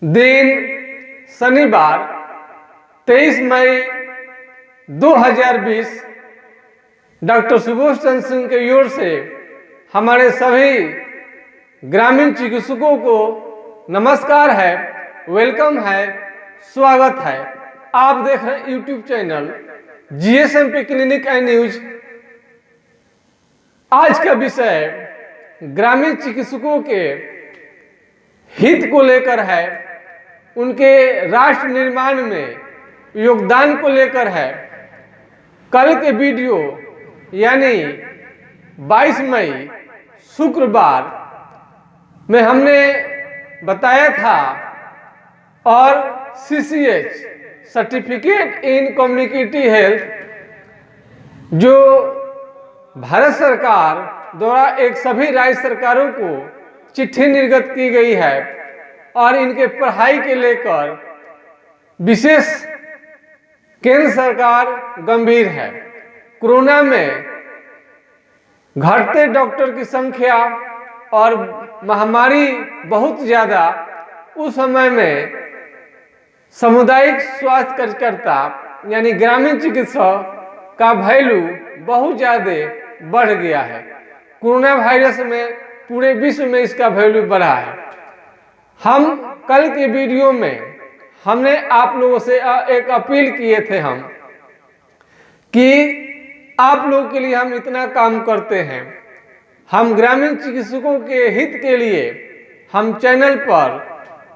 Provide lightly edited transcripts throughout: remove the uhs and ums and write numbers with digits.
दिन शनिवार 23 मई 2020 डॉक्टर सुबोध चंद्र सिंह की ओर से हमारे सभी ग्रामीण चिकित्सकों को नमस्कार है, वेलकम है, स्वागत है। आप देख रहे हैं YouTube channel जीएसएमपी clinic and news. आज का विषय ग्रामीण चिकित्सकों के हित को लेकर है, उनके राष्ट्र निर्माण में योगदान को लेकर है। कल के वीडियो यानी 22 मई शुक्रवार में हमने बताया था और CCH certificate in community health जो भारत सरकार द्वारा एक सभी राज्य सरकारों को चिट्ठी निर्गत की गई है और इनके पढ़ाई के लेकर विशेष केंद्र सरकार गंभीर है। कोरोना में घटते डॉक्टर की संख्या और महामारी बहुत ज्यादा, उस समय में सामुदायिक स्वास्थ्य कार्यकर्ता यानी ग्रामीण चिकित्सक का वैल्यू बहुत ज्यादा बढ़ गया है। कोरोना वायरस में पूरे विश्व में इसका वैल्यू बढ़ा है। हम कल के वीडियो में हमने आप लोगों से एक अपील किए थे कि आप लोगों के लिए हम इतना काम करते हैं। हम ग्रामीण चिकित्सकों के हित के लिए हम चैनल पर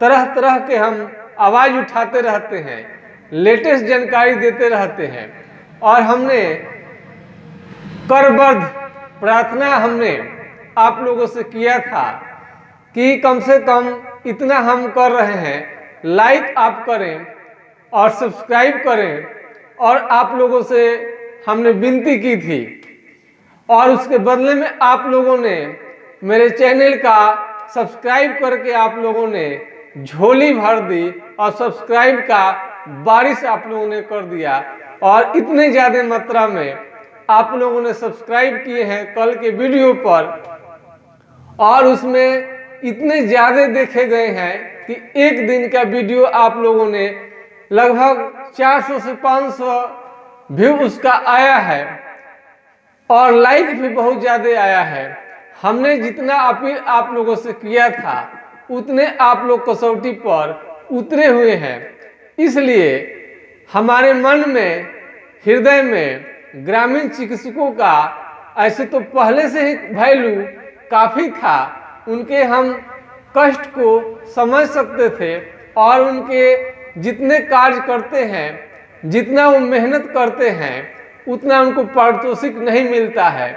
तरह तरह के हम आवाज उठाते रहते हैं, लेटेस्ट जानकारी देते रहते हैं और हमने करबद्ध प्रार्थना हमने आप लोगों से किया था कि कम से कम इतना हम कर रहे हैं, लाइक आप करें और सब्सक्राइब करें। और आप लोगों से हमने विनती की थी और उसके बदले में आप लोगों ने मेरे चैनल का सब्सक्राइब करके आप लोगों ने झोली भर दी और सब्सक्राइब का बारिश आप लोगों ने कर दिया और इतने ज़्यादा मात्रा में आप लोगों ने सब्सक्राइब किए हैं कल के वीडियो पर और उसमें इतने ज़्यादा देखे गए हैं कि एक दिन का वीडियो आप लोगों ने लगभग 400 से 500 व्यू उसका आया है और लाइक भी बहुत ज़्यादा आया है। हमने जितना अपील आप लोगों से किया था उतने आप लोग कसौटी पर उतरे हुए हैं। इसलिए हमारे मन में, हृदय में ग्रामीण चिकित्सकों का ऐसे तो पहले से ही वैल्यू काफ़ी था, उनके हम कष्ट को समझ सकते थे और उनके जितने कार्य करते हैं, जितना वो मेहनत करते हैं, उतना उनको पारितोषिक नहीं मिलता है।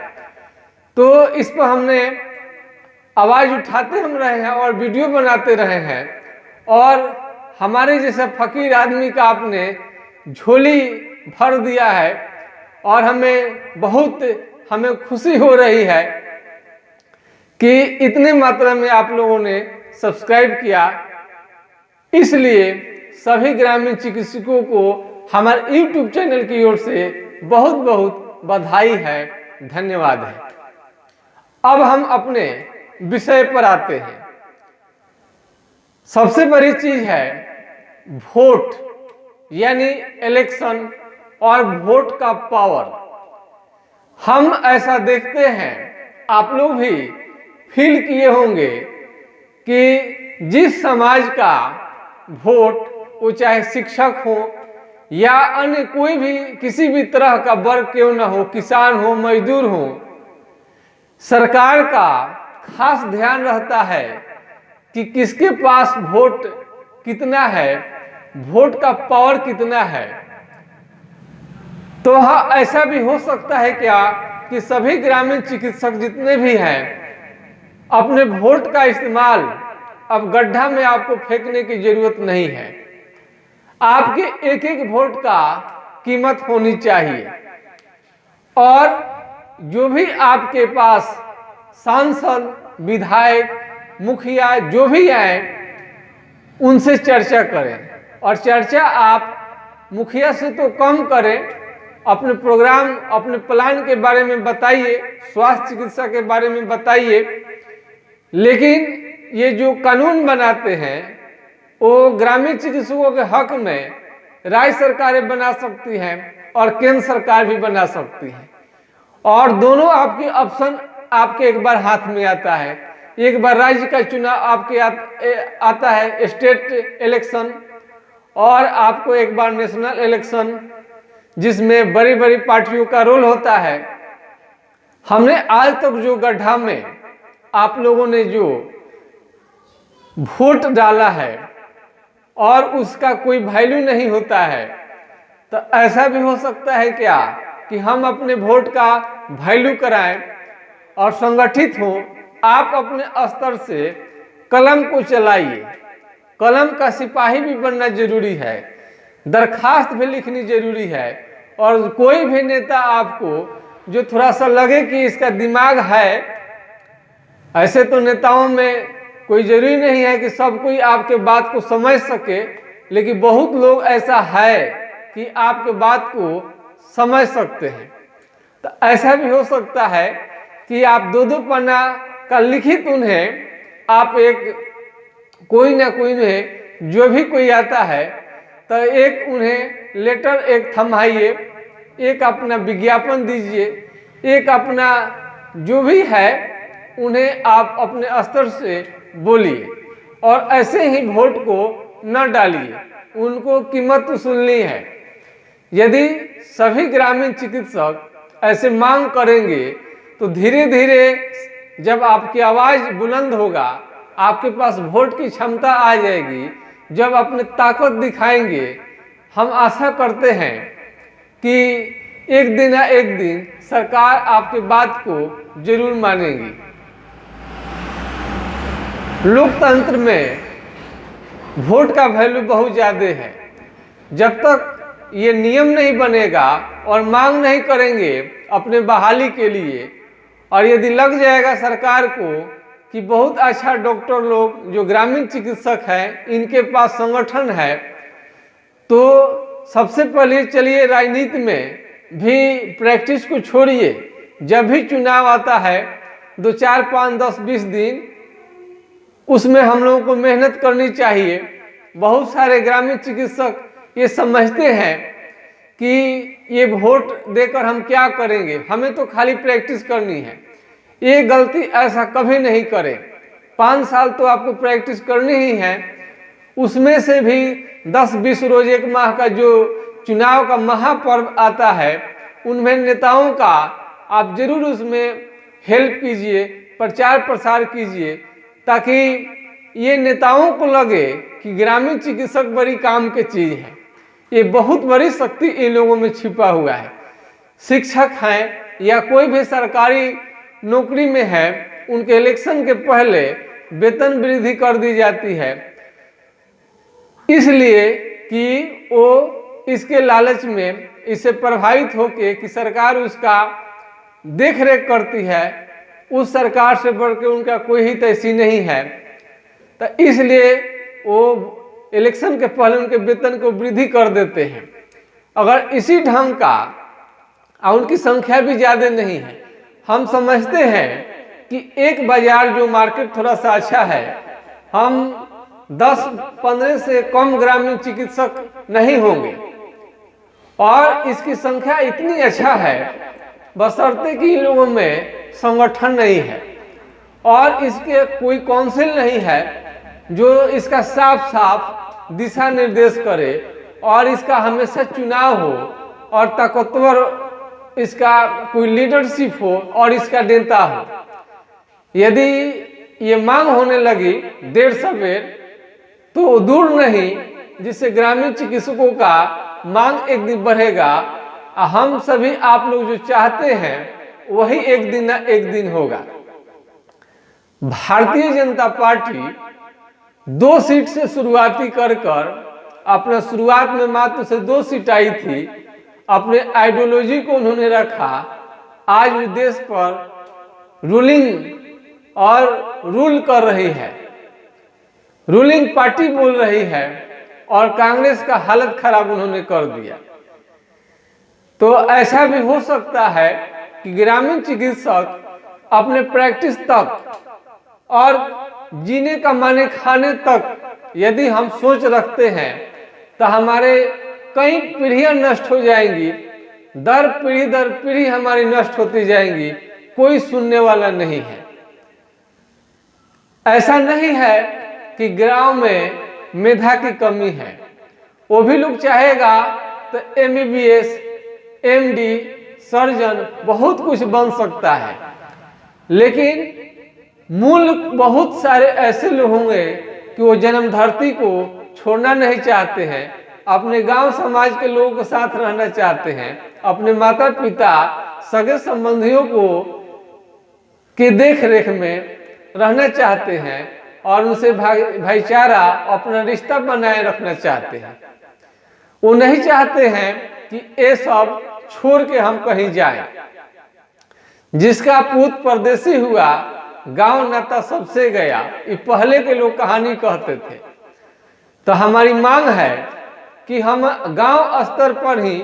तो इस पर हमने आवाज़ उठाते हम रहे हैं और वीडियो बनाते रहे हैं और हमारे जैसा फकीर आदमी का आपने झोली भर दिया है और हमें खुशी हो रही है कि इतने मात्रा में आप लोगों ने सब्सक्राइब किया। इसलिए सभी ग्रामीण चिकित्सकों को हमारे यूट्यूब चैनल की ओर से बहुत बहुत बधाई है, धन्यवाद है। अब हम अपने विषय पर आते हैं। सबसे बड़ी चीज है वोट यानी इलेक्शन और वोट का पावर। हम ऐसा देखते हैं, आप लोग भी फील किए होंगे कि जिस समाज का वोट, वो चाहे शिक्षक हो या अन्य कोई भी किसी भी तरह का वर्ग क्यों ना हो, किसान हो, मजदूर हो, सरकार का खास ध्यान रहता है कि किसके पास वोट कितना है, वोट का पावर कितना है। तो हाँ, ऐसा भी हो सकता है क्या कि सभी ग्रामीण चिकित्सक जितने भी हैं अपने वोट का इस्तेमाल अब गड्ढा में आपको फेंकने की जरूरत नहीं है। आपके एक एक वोट का कीमत होनी चाहिए और जो भी आपके पास सांसद, विधायक, मुखिया जो भी आए उनसे चर्चा करें और चर्चा आप मुखिया से तो कम करें, अपने प्रोग्राम, अपने प्लान के बारे में बताइए, स्वास्थ्य चिकित्सा के बारे में बताइए। लेकिन ये जो कानून बनाते हैं वो ग्रामीण चिकित्सकों के हक में राज्य सरकारें बना सकती हैं और केंद्र सरकार भी बना सकती है, और दोनों आपके ऑप्शन आपके एक बार हाथ में आता है। एक बार राज्य का चुनाव आपके आता है, स्टेट इलेक्शन, और आपको एक बार नेशनल इलेक्शन, जिसमें बड़ी बड़ी पार्टियों का रोल होता है। हमने आज तक जो गड्ढा में आप लोगों ने जो वोट डाला है और उसका कोई वैल्यू नहीं होता है, तो ऐसा भी हो सकता है क्या कि हम अपने वोट का वैल्यू कराएं और संगठित हो। आप अपने स्तर से कलम को चलाइए। कलम का सिपाही भी बनना जरूरी है, दरखास्त भी लिखनी जरूरी है, और कोई भी नेता आपको जो थोड़ा सा लगे कि इसका दिमाग है, ऐसे तो नेताओं में कोई जरूरी नहीं है कि सब कोई आपके बात को समझ सके, लेकिन बहुत लोग ऐसा है कि आपके बात को समझ सकते हैं। तो ऐसा भी हो सकता है कि आप दो दो पन्ना का लिखित उन्हें आप एक कोई ना कोई उन्हें जो भी कोई आता है तो एक उन्हें लेटर एक थमाइए, एक अपना विज्ञापन दीजिए, एक अपना जो भी है उन्हें आप अपने स्तर से बोलिए, और ऐसे ही वोट को न डालिए। उनको कीमत वसूलनी है। यदि सभी ग्रामीण चिकित्सक ऐसे मांग करेंगे तो धीरे धीरे जब आपकी आवाज़ बुलंद होगा, आपके पास वोट की क्षमता आ जाएगी, जब अपने ताकत दिखाएंगे, हम आशा करते हैं कि एक दिन या एक दिन सरकार आपकी बात को जरूर मानेगी। लोकतंत्र में वोट का वैल्यू बहुत ज़्यादा है। जब तक ये नियम नहीं बनेगा और मांग नहीं करेंगे अपने बहाली के लिए, और यदि लग जाएगा सरकार को कि बहुत अच्छा डॉक्टर लोग जो ग्रामीण चिकित्सक हैं इनके पास संगठन है, तो सबसे पहले चलिए राजनीति में भी प्रैक्टिस को छोड़िए। जब भी चुनाव आता है 2, 4, 5, 10, 20 दिन उसमें हम लोगों को मेहनत करनी चाहिए। बहुत सारे ग्रामीण चिकित्सक ये समझते हैं कि ये वोट देकर हम क्या करेंगे, हमें तो खाली प्रैक्टिस करनी है। ये गलती ऐसा कभी नहीं करें। 5 साल तो आपको प्रैक्टिस करनी ही है, उसमें से भी 10-20 रोज, 1 माह का जो चुनाव का महापर्व आता है, उनमें नेताओं का आप जरूर उसमें हेल्प कीजिए, प्रचार प्रसार कीजिए, ताकि ये नेताओं को लगे कि ग्रामीण चिकित्सक बड़ी काम की चीज़ है। ये बहुत बड़ी शक्ति इन लोगों में छिपा हुआ है। शिक्षक हैं या कोई भी सरकारी नौकरी में है, उनके इलेक्शन के पहले वेतन वृद्धि कर दी जाती है, इसलिए कि वो इसके लालच में इससे प्रभावित होकर कि सरकार उसका देख रेख करती है, उस सरकार से बढ़ के उनका कोई हित ऐसी नहीं है, तो इसलिए वो इलेक्शन के पहले उनके वेतन को वृद्धि कर देते हैं। अगर इसी ढंग का, और उनकी संख्या भी ज़्यादा नहीं है, हम समझते हैं कि एक बाजार जो मार्केट थोड़ा सा अच्छा है, हम 10-15 से कम ग्रामीण चिकित्सक नहीं होंगे, और इसकी संख्या इतनी अच्छा है बशर्ते कि इन लोगों में संगठन नहीं है और इसके कोई काउंसिल नहीं है जो इसका साफ साफ दिशा निर्देश करे, और इसका हमेशा चुनाव हो, और ताकतवर इसका कोई लीडरशिप हो, और इसका नेता हो। यदि ये मांग होने लगी देर सवेर तो दूर नहीं, जिससे ग्रामीण चिकित्सकों का मांग एक दिन बढ़ेगा। हम सभी आप लोग जो चाहते हैं वही एक दिन ना एक दिन होगा। भारतीय जनता पार्टी 2 सीट से शुरुआती कर अपना शुरुआत में मात्र से 2 सीट आई थी, अपने आइडियोलॉजी को उन्होंने रखा। आज भी देश पर रूलिंग और रूल कर रही है, रूलिंग पार्टी बोल रही है, और कांग्रेस का हालत खराब उन्होंने कर दिया। तो ऐसा भी हो सकता है कि ग्रामीण चिकित्सक अपने प्रैक्टिस तक और जीने का माने खाने तक यदि हम सोच रखते हैं तो हमारे कई पीढ़ियां नष्ट हो जाएंगी, दर पीढ़ी हमारी नष्ट होती जाएंगी, कोई सुनने वाला नहीं है। ऐसा नहीं है कि गांव में मेधा की कमी है, वो भी लोग चाहेगा तो MBBS, MD, सर्जन बहुत कुछ बन सकता है, लेकिन मूल बहुत सारे ऐसे लोग होंगे कि वो जन्म धरती को छोड़ना नहीं चाहते हैं, अपने गांव समाज के लोगों के साथ रहना चाहते हैं, अपने माता पिता सगे संबंधियों को के देख रेख में रहना चाहते हैं और उनसे भाईचारा अपना रिश्ता बनाए रखना चाहते हैं। वो नहीं चाहते हैं कि ये सब छोड़ के हम कहीं जाएं। जिसका पूत परदेसी हुआ गांव नाता सबसे गया, ये पहले के लोग कहानी कहते थे। तो हमारी मांग है कि हम गांव स्तर पर ही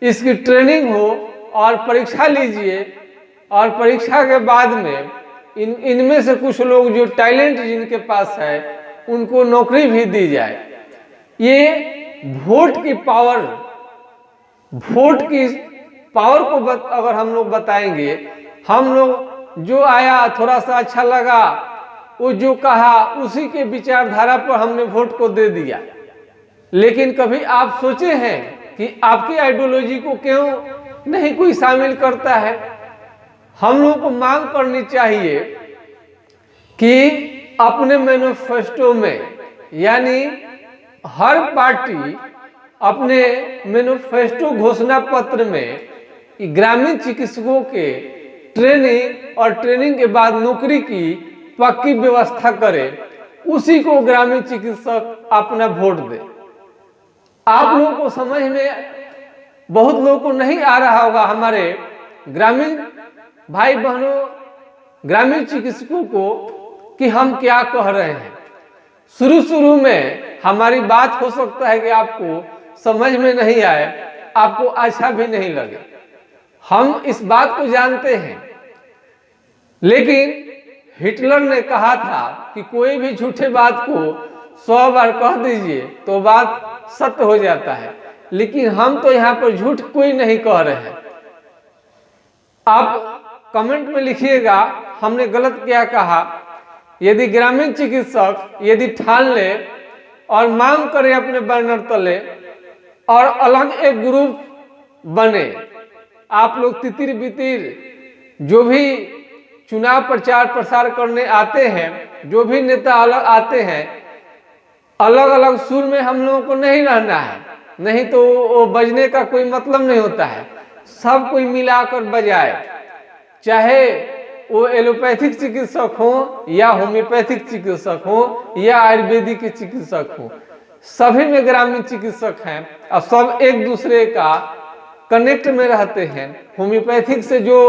इसकी ट्रेनिंग हो और परीक्षा लीजिए, और परीक्षा के बाद में इनमें से कुछ लोग जो टैलेंट जिनके पास है उनको नौकरी भी दी जाए। ये वोट की पावर को अगर हम लोग बताएंगे, हम लोग जो आया थोड़ा सा अच्छा लगा, वो जो कहा उसी के विचारधारा पर हमने वोट को दे दिया। लेकिन कभी आप सोचे हैं कि आपकी आइडियोलॉजी को क्यों नहीं कोई शामिल करता है? हम लोगों को मांग करनी चाहिए कि अपने मैनिफेस्टो में, यानी हर पार्टी अपने मैनिफेस्टो घोषणा पत्र में ग्रामीण चिकित्सकों के ट्रेनिंग और ट्रेनिंग के बाद नौकरी की पक्की व्यवस्था करे, उसी को ग्रामीण चिकित्सक अपना वोट दे। आप लोगों को समझ में बहुत लोगों को नहीं आ रहा होगा, हमारे ग्रामीण भाई बहनों, ग्रामीण चिकित्सकों को, कि हम क्या कह रहे हैं। शुरू में हमारी बात हो सकता है कि आपको समझ में नहीं आए, आपको अच्छा भी नहीं लगे, हम इस बात को जानते हैं। लेकिन हिटलर ने कहा था कि कोई भी झूठे बात को 100 बार कह दीजिए तो बात सत्य हो जाता है, लेकिन हम तो यहाँ पर झूठ कोई नहीं कह रहे हैं। आप कमेंट में लिखिएगा हमने गलत क्या कहा। यदि ग्रामीण चिकित्सक यदि ठान ले और मांग करे अपने बैनर तले और अलग एक ग्रुप बने, आप लोग तितिर बितिर जो भी चुनाव प्रचार प्रसार करने आते हैं, जो भी नेता अलग आते हैं, अलग अलग सुर में हम लोगों को नहीं रहना है, नहीं तो वो बजने का कोई मतलब नहीं होता है। सब कोई मिलाकर बजाए, चाहे वो एलोपैथिक चिकित्सक हो या होम्योपैथिक चिकित्सक हो या आयुर्वेदिक के चिकित्सक हो, सभी में ग्रामीण चिकित्सक हैं और सब एक दूसरे का कनेक्ट में रहते हैं। होम्योपैथिक से जो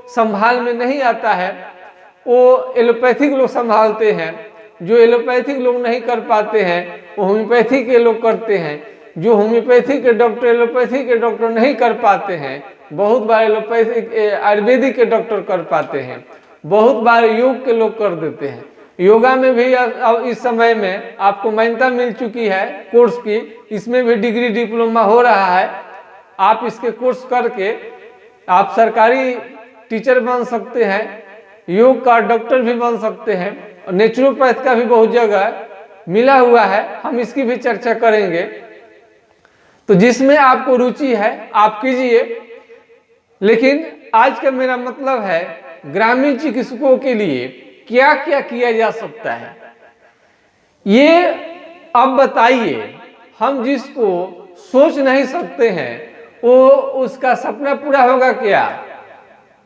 संभाल में नहीं आता है वो एलोपैथिक लोग संभालते हैं, जो एलोपैथिक लोग नहीं कर पाते हैं वो होम्योपैथी के लोग करते हैं, जो होम्योपैथी के डॉक्टर एलोपैथी के डॉक्टर नहीं कर पाते हैं, बहुत बार एलोपैथिक आयुर्वेदिक के डॉक्टर कर पाते हैं, बहुत बार योग के लोग कर देते हैं। योगा में भी अब इस समय में आपको मान्यता मिल चुकी है कोर्स की, इसमें भी डिग्री डिप्लोमा हो रहा है। आप इसके कोर्स करके आप सरकारी टीचर बन सकते हैं, योग का डॉक्टर भी बन सकते हैं, और नेचुरोपैथ का भी बहुत जगह मिला हुआ है, हम इसकी भी चर्चा करेंगे। तो जिसमें आपको रुचि है आप कीजिए। लेकिन आज का मेरा मतलब है ग्रामीण चिकित्सकों के लिए क्या क्या किया जा सकता है, ये अब बताइए। हम जिसको सोच नहीं सकते हैं वो उसका सपना पूरा होगा क्या?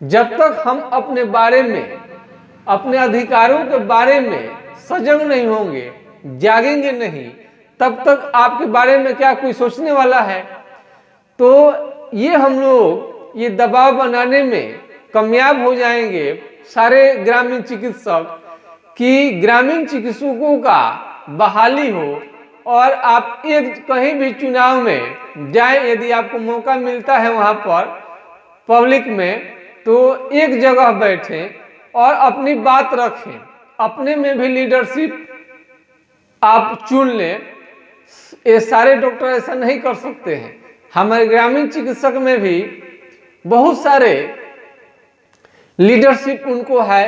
जब तक हम अपने बारे में, अपने अधिकारों के बारे में सजग नहीं होंगे, जागेंगे नहीं, तब तक आपके बारे में क्या कोई सोचने वाला है? तो ये हम लोग ये दबाव बनाने में कामयाब हो जाएंगे सारे ग्रामीण चिकित्सक कि ग्रामीण चिकित्सकों का बहाली हो, और आप एक कहीं भी चुनाव में जाए, यदि आपको मौका मिलता है वहां पर पब्लिक में, तो एक जगह बैठें और अपनी बात रखें, अपने में भी लीडरशिप आप चुन लें, ये सारे डॉक्टर ऐसा नहीं कर सकते हैं। हमारे ग्रामीण चिकित्सक में भी बहुत सारे लीडरशिप उनको है,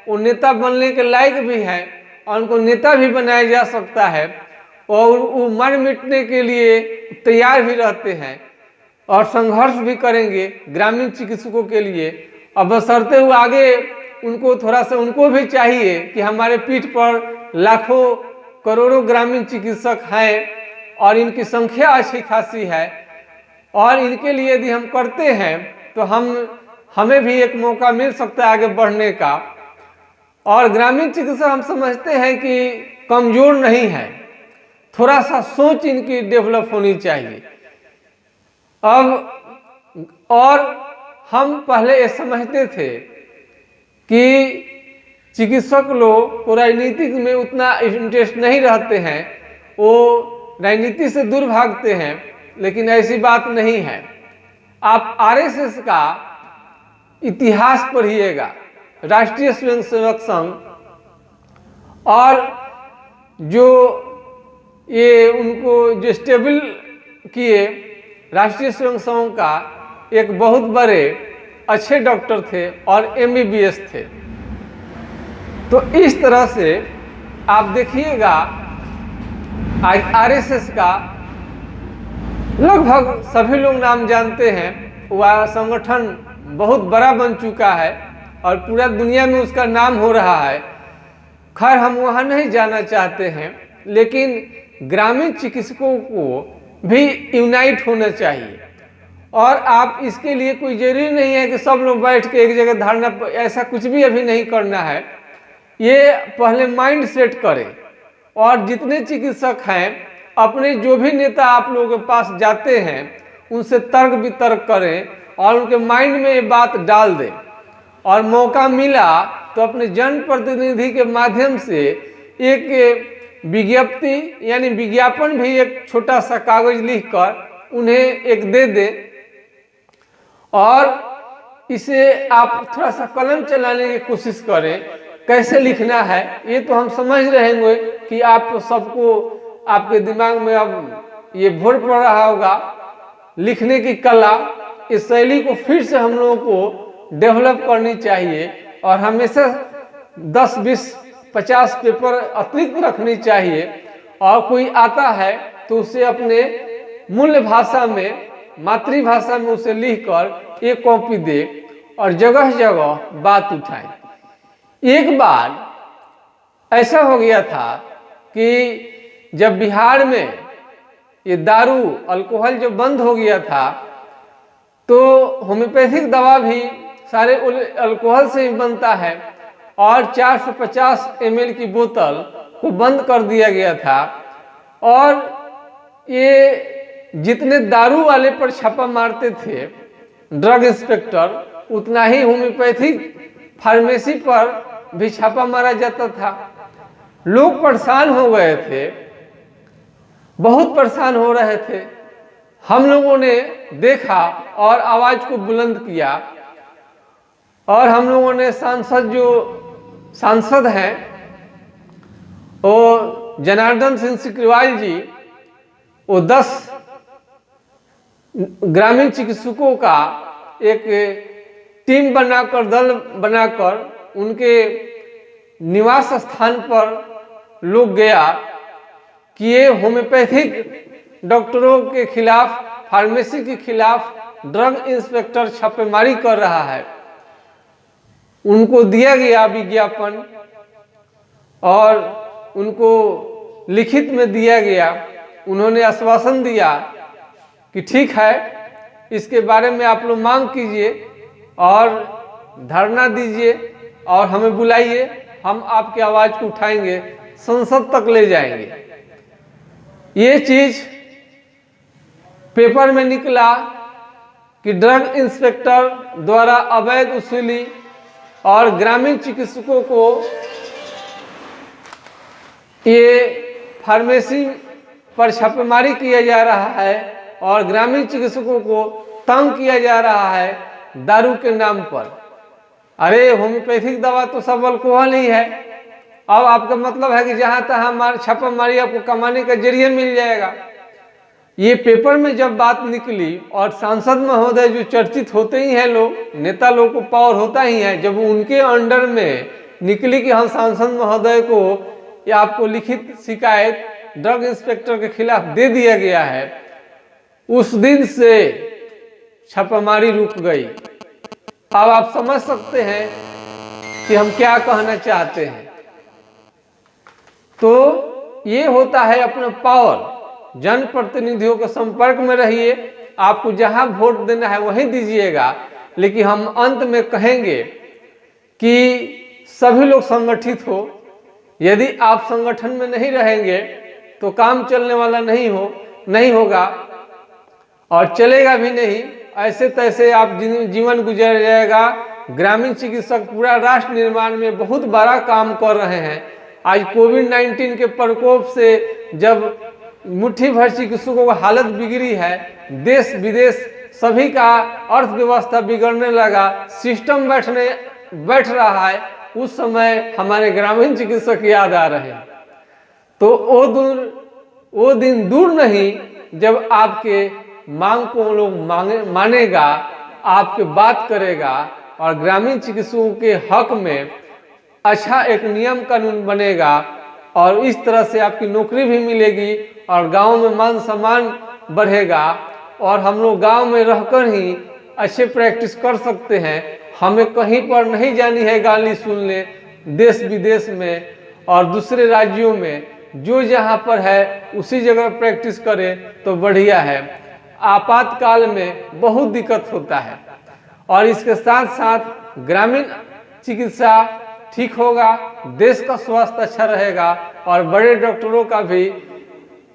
वो नेता बनने के लायक भी है और उनको नेता भी बनाया जा सकता है और वो मर मिटने के लिए तैयार भी रहते हैं और संघर्ष भी करेंगे ग्रामीण चिकित्सकों के लिए। अब बशर्ते हुए आगे उनको थोड़ा सा उनको भी चाहिए कि हमारे पीठ पर लाखों करोड़ों ग्रामीण चिकित्सक हैं और इनकी संख्या अच्छी खासी है और इनके लिए यदि हम करते हैं तो हमें भी एक मौका मिल सकता है आगे बढ़ने का। और ग्रामीण चिकित्सक हम समझते हैं कि कमजोर नहीं है, थोड़ा सा सोच इनकी डेवलप होनी चाहिए। अब और हम पहले ये समझते थे कि चिकित्सक लोग को राजनीतिक में उतना इंटरेस्ट नहीं रहते हैं, वो राजनीति से दूर भागते हैं, लेकिन ऐसी बात नहीं है। आप आरएसएस का इतिहास पढ़िएगा, राष्ट्रीय स्वयंसेवक संघ, और जो ये उनको जो स्टेबल किए राष्ट्रीय स्वयंसेवक का एक बहुत बड़े अच्छे डॉक्टर थे और एमबीबीएस थे। तो इस तरह से आप देखिएगा आज आरएसएस का लगभग सभी लोग नाम जानते हैं। वह संगठन बहुत बड़ा बन चुका है और पूरा दुनिया में उसका नाम हो रहा है। खैर हम वहाँ नहीं जाना चाहते हैं, लेकिन ग्रामीण चिकित्सकों को भी यूनाइट होना चाहिए। और आप इसके लिए कोई जरूरी नहीं है कि सब लोग बैठ के एक जगह धरना, ऐसा कुछ भी अभी नहीं करना है। ये पहले माइंड सेट करें और जितने चिकित्सक हैं अपने जो भी नेता आप लोगों के पास जाते हैं उनसे तर्क वितर्क करें और उनके माइंड में ये बात डाल दें। और मौका मिला तो अपने जनप्रतिनिधि के माध्यम से एक विज्ञप्ति यानी विज्ञापन भी एक छोटा सा कागज लिखकर उन्हें एक दे दें और इसे आप थोड़ा सा कलम चलाने की कोशिश करें। कैसे लिखना है ये तो हम समझ रहेंगे कि आप सबको आपके दिमाग में अब ये भर पड़ रहा होगा लिखने की कला। इस शैली को फिर से हम लोगों को डेवलप करनी चाहिए और हमेशा 10, 20, 50 पेपर अतिरिक्त रखनी चाहिए। और कोई आता है तो उसे अपने मूल भाषा में, मातृभाषा में उसे लिखकर एक कॉपी दे और जगह जगह बात उठाए। एक बार ऐसा हो गया था कि जब बिहार में ये दारू अल्कोहल जो बंद हो गया था तो होम्योपैथिक दवा भी सारे अल्कोहल से ही बनता है और 450 ml की बोतल को बंद कर दिया गया था। और ये जितने दारू वाले पर छापा मारते थे ड्रग इंस्पेक्टर, उतना ही होम्योपैथिक फार्मेसी पर भी छापा मारा जाता था। लोग परेशान हो गए थे, बहुत परेशान हो रहे थे। हम लोगों ने देखा और आवाज को बुलंद किया और हम लोगों ने सांसद हैं वो जनार्दन सिंह सिकरीवाल जी, वो 10 ग्रामीण चिकित्सकों का एक टीम बनाकर, दल बनाकर उनके निवास स्थान पर लोग गया कि ये होम्योपैथिक डॉक्टरों के खिलाफ, फार्मेसी के खिलाफ ड्रग इंस्पेक्टर छापेमारी कर रहा है। उनको दिया गया विज्ञापन और उनको लिखित में दिया गया। उन्होंने आश्वासन दिया कि ठीक है, इसके बारे में आप लोग मांग कीजिए और धरना दीजिए और हमें बुलाइए, हम आपकी आवाज को उठाएंगे, संसद तक ले जाएंगे। ये चीज पेपर में निकला कि ड्रग इंस्पेक्टर द्वारा अवैध वसूली और ग्रामीण चिकित्सकों को ये फार्मेसी पर छापेमारी किया जा रहा है और ग्रामीण चिकित्सकों को तंग किया जा रहा है दारू के नाम पर। अरे होम्योपैथिक दवा तो सब अल्कोहल ही है, अब आपका मतलब है कि जहां तहां छापामारी आपको कमाने का जरिया मिल जाएगा। ये पेपर में जब बात निकली और सांसद महोदय जो चर्चित होते ही हैं लोग, नेता लोग को पावर होता ही है, जब उनके अंडर में निकली कि हम सांसद महोदय को या आपको लिखित शिकायत ड्रग इंस्पेक्टर के खिलाफ दे दिया गया है, उस दिन से छापामारी रुक गई। अब आप समझ सकते हैं कि हम क्या कहना चाहते हैं। तो ये होता है अपना पावर। जनप्रतिनिधियों के संपर्क में रहिए, आपको जहां वोट देना है वहीं दीजिएगा, लेकिन हम अंत में कहेंगे कि सभी लोग संगठित हो। यदि आप संगठन में नहीं रहेंगे तो काम चलने वाला नहीं होगा और चलेगा भी नहीं। ऐसे तैसे आप जीवन गुजर जाएगा। ग्रामीण चिकित्सक पूरा राष्ट्र निर्माण में बहुत बड़ा काम कर रहे हैं। आज कोविड-19 के प्रकोप से जब मुट्ठी भर चिकित्सकों की हालत बिगड़ी है, देश विदेश सभी का अर्थव्यवस्था बिगड़ने लगा, सिस्टम बैठ रहा है, उस समय हमारे ग्रामीण चिकित्सक याद आ रहे हैं। तो वो दिन दूर नहीं जब आपके मांग को लोग मानेगा, आपके बात करेगा और ग्रामीण चिकित्सकों के हक में अच्छा एक नियम कानून बनेगा और इस तरह से आपकी नौकरी भी मिलेगी और गांव में मान सम्मान बढ़ेगा और हम लोग गांव में रहकर ही अच्छे प्रैक्टिस कर सकते हैं। हमें कहीं पर नहीं जानी है गाली सुनने देश विदेश में और दूसरे राज्यों में। जो जहां पर है उसी जगह प्रैक्टिस करें तो बढ़िया है। आपातकाल में बहुत दिक्कत होता है और इसके साथ साथ ग्रामीण चिकित्सा ठीक होगा, देश का स्वास्थ्य अच्छा रहेगा और बड़े डॉक्टरों का भी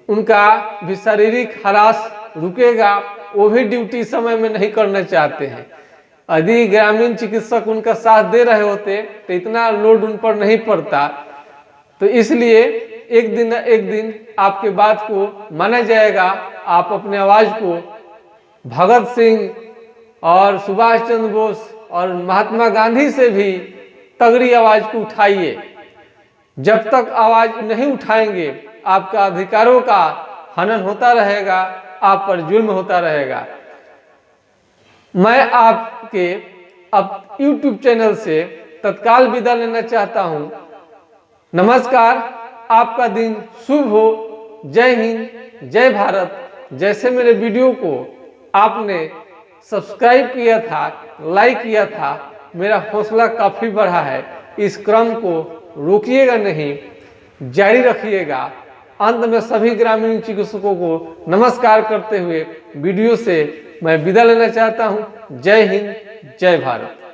उनका भी शारीरिक हरास रुकेगा। वो भी ड्यूटी समय में नहीं करना चाहते हैं। यदि ग्रामीण चिकित्सक उनका साथ दे रहे होते तो इतना लोड उन पर नहीं पड़ता। तो इसलिए एक दिन आपके बात को माना जाएगा। आप अपने आवाज को भगत सिंह और सुभाष चंद्र बोस और महात्मा गांधी से भी तगड़ी आवाज को उठाइए। जब तक आवाज नहीं उठाएंगे आपका अधिकारों का हनन होता रहेगा, आप पर जुल्म होता रहेगा। मैं आपके अब YouTube चैनल से तत्काल विदा लेना चाहता हूं। नमस्कार, आपका दिन शुभ हो। जय हिंद, जय भारत। जैसे मेरे वीडियो को आपने सब्सक्राइब किया था, लाइक किया था, मेरा हौसला काफी बढ़ा है। इस क्रम को रोकिएगा नहीं, जारी रखिएगा। अंत में सभी ग्रामीण चिकित्सकों को नमस्कार करते हुए वीडियो से मैं विदा लेना चाहता हूं। जय हिंद, जय भारत।